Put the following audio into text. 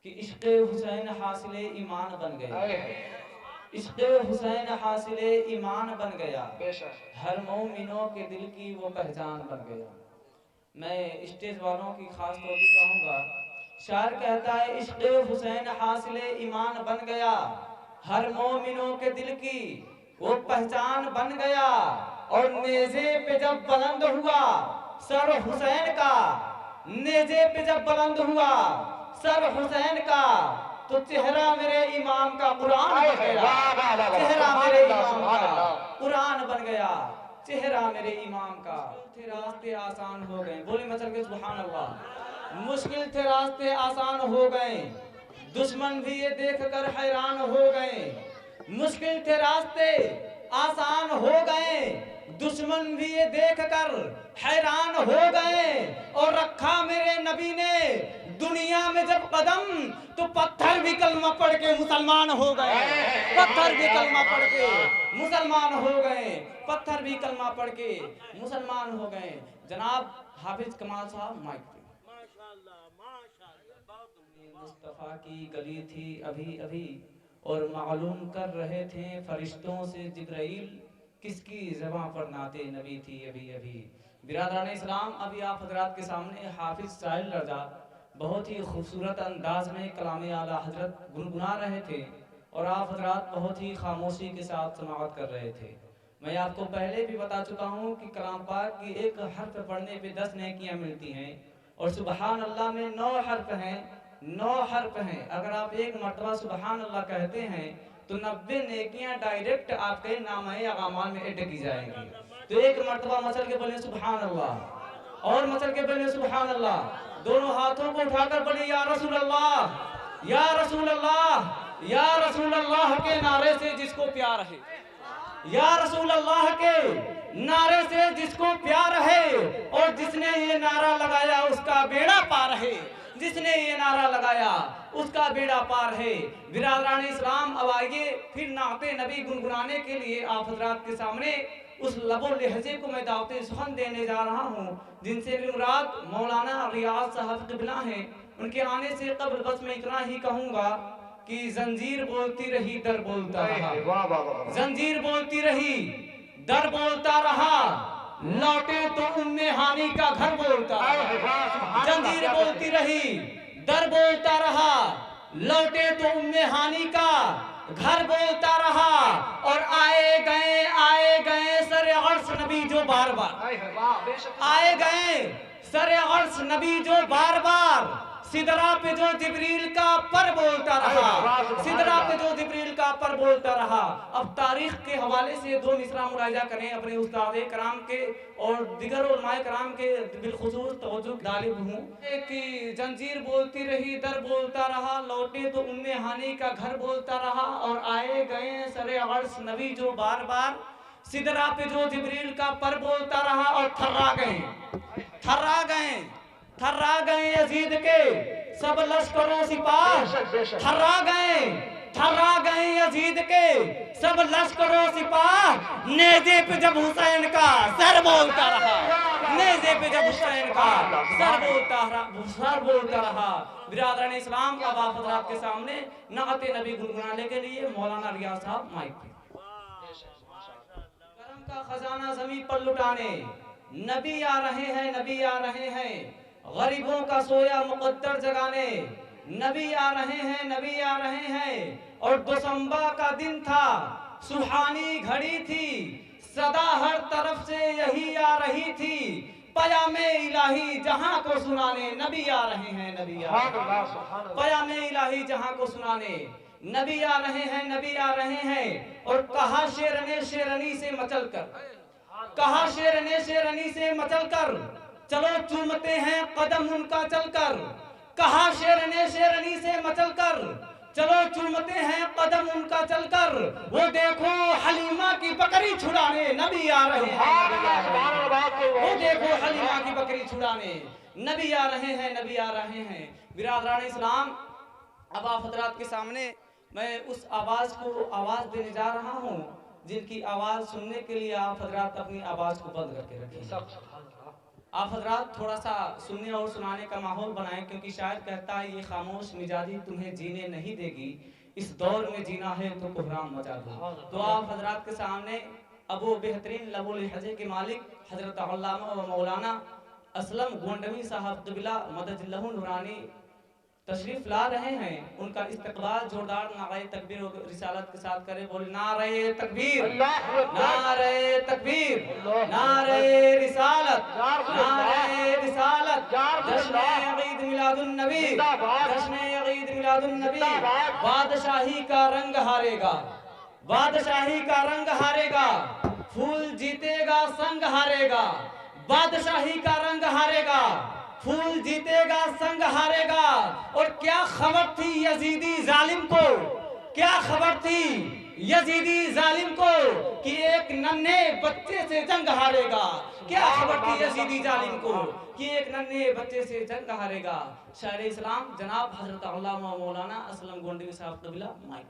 कि इश्क़ हुसैन हासिले ईमान बन गया, इश्क़ हुसैन हासिले ईमान बन गया, हर मोमिनों के दिल की वो पहचान बन गया। मैं स्टेज वालों की खास तौर पे चाहूँगा, शायर कहता है इश्क़ हुसैन हासिले ईमान बन गया, हर मोमिनों के दिल की वो पहचान बन गया। और नेज़े पे जब बुलंद हुआ सर हुसैन का, नेज़े पे जब बुलंद हुआ सर हुसैन का, तो चेहरा मेरे इमाम का कुरान बन गया, चेहरा मेरे इमाम का कुरान बन गया, चेहरा मेरे इमाम का। थे रास्ते आसान हो गए, बोले मचल के सुभान अल्लाह। मुश्किल थे रास्ते आसान हो गए, दुश्मन भी ये देख कर हैरान हो गए। मुश्किल थे रास्ते आसान हो गए, दुश्मन भी ये देख कर हैरान हो गए। और रखा मेरे नबी ने दुनिया में जब कदम, तो पत्थर भी कलमा पढ़ के मुसलमान हो गए, पत्थर भी कलमा पढ़ के मुसलमान हो गए, पत्थर भी कलमा पढ़ के मुसलमान हो गए। जनाब हाफिज कमाल साहब माइक पे। मुस्तफ़ा की गली थी अभी अभी, और मालूम कर रहे थे फरिश्तों से जिब्राइल, किसकी ज़बां पर नाते नबी थी अभी अभी। बिरादरान इस्लाम, अभी आप हजरात के सामने हाफिज साहिल रजा बहुत ही खूबसूरत अंदाज में कलाम आला हजरत गुनगुना रहे थे, और आप हजरात बहुत ही खामोशी के साथ समाअत कर रहे थे। मैं आपको पहले भी बता चुका हूँ कि कलाम पाक की एक हर्फ पढ़ने पे 10 नेकियाँ मिलती हैं, और सुबहान अल्लाह में 9 हर्फ हैं, 9 हर्फ हैं। अगर आप एक मरतबा सुबहान अल्लाह कहते हैं तो 90 नेकियां डायरेक्ट आपके नामे अमाल में ऐड की जाएंगी। तो एक मरतबा मचल के बोले सुबहान अल्लाह, और मचल के बोले सुबहान अल्लाह। दोनों हाथों को उठाकर बोले या रसूल अल्लाह, या रसूल अल्लाह, या रसूल अल्लाह के नारे से जिसको प्यार है, या रसूल अल्लाह के नारे से जिसको प्यार है, और जिसने ये नारा लगाया उसका बेड़ा पार है, जिसने ये नारा लगाया उसका बेड़ा पार है। बिरादरान इस्लाम, अब आइए फिर नाते नबी गुनगुनाने के लिए आप हजरात के सामने उस लबो लहजे को मैं दावते सुखन देने जा रहा हूँ, जिनसे भी मुराद मौलाना रियाज साहब क़िबला हैं। उनके आने से कबल बस मैं इतना ही कहूँगा कि जंजीर बोलती रही दर बोलता रहा, जंजीर बोलती रही दर बोलता रहा, लौटे तो उम्मे हानी का घर बोलता रहा। जंजीर बोलती रही दर बोलता रहा, लौटे तो उम्मे हानी का घर बोलता रहा। और आए गए सरे अर्श नबी जो बार बार, आए गए सरे अर्श नबी जो बार बार, सिदरा पे जो जिब्रील का पर बोलता रहा, सिदरा पे जो जिब्रील का पर बोलता रहा। अब तारीख के हवाले से 2 मिसरा मुराजा करें अपने उस्ताद कराम के और दिगर उलमाए कराम के बिलखुसूस तवज्जो तालिब हूँ कि जंजीर बोलती रही दर बोलता रहा, लौटे तो उम्मे हानी का घर बोलता रहा। और आए गए सरे अर्श नबी जो बार बार, सिदरा पे जो जिब्रील का पर बोलता रहा। और थर्रा गए, थर्रा गए, थर्रा गए यजीद के सब लश्करों सिपाह, थर्रा गए यजीद के सब लश्करों सिपाह। नेज़े पे जब हुसैन का सर बोलता रहा, नेज़े पे जब हुसैन का सर बोलता रहा। बिरादरान इस्लाम, अब आप हज़रात के सामने नाते नबी गुनगुनाने के लिए मौलाना रियाज साहब माइक पे। करम का खजाना जमीन पर लुटाने नबी आ रहे हैं, नबी आ रहे हैं। गरीबों का सोया मुकद्दर जगाने नबी आ रहे हैं, नबी आ रहे हैं। और दिसंबर का दिन था, सुहानी घड़ी थी, सदा हर तरफ से यही आ रही थी। पयामे इलाही जहां को सुनाने नबी आ रहे हैं, नबी आ रहे हैं। पयामे इलाही जहां को सुनाने नबी आ रहे हैं, नबी आ रहे हैं। और कहा शेरने शेरनी से मचल कर, कहा शेरने शेरनी से मचल कर, चलो चूमते हैं कदम उनका चलकर। कहा शेरने शेरनी से मचल कर, चलो चूमते हैं कदम उनका चलकर। वो देखो हलीमा की बकरी छुड़ाने नबी आ रहे हैं, वो देखो हलीमा की बकरी छुड़ाने नबी आ रहे हैं, नबी आ रहे हैं। बिरादरान इस्लाम, अब आप हजरात के सामने मैं उस आवाज को आवाज देने जा रहा हूँ जिनकी आवाज सुनने के लिए आप हजरात अपनी आवाज को बंद करके रखें। आप हजरात थोड़ा सा सुनने और सुनाने का माहौल बनाएं, क्योंकि शायद कहता है ये खामोश मिजाजी तुम्हें जीने नहीं देगी, इस दौर में जीना है तो कोहराम मचा दो। तो आप हजरात के सामने अब वो बेहतरीन लबुल हजे के मालिक हजरत अल्लामा व मौलाना असलम गोंडवी साहब क़िबला मददल्लाहु नूरानी तशरीफ ला रहे हैं। उनका इस्तकबाल जोरदार नारे तकबीर और रिसालत के साथ करें। बोले नारे तकबीर, नारे तकबीर, नारे रिसालत, नारे रिसालत। जश्न ईद मिलादुन नबी, जश्न ईद मिलादुन नबी। बादशाही का रंग हारेगा, बादशाही का रंग हारेगा, फूल जीतेगा संग हारेगा। बादशाही का रंग हारेगा, फूल जीतेगा संग हारेगा। और क्या खबर थी यजीदी जालिम को, क्या खबर थी यजीदी जालिम को कि एक नन्हे बच्चे से जंग हारेगा। क्या खबर थी यजीदी जालिम को कि एक नन्हे बच्चे से जंग हारेगा। शायर इस्लाम जनाब हजरत अल्लामा मौलाना असलम गोंडवी साहब क़िबला माइक।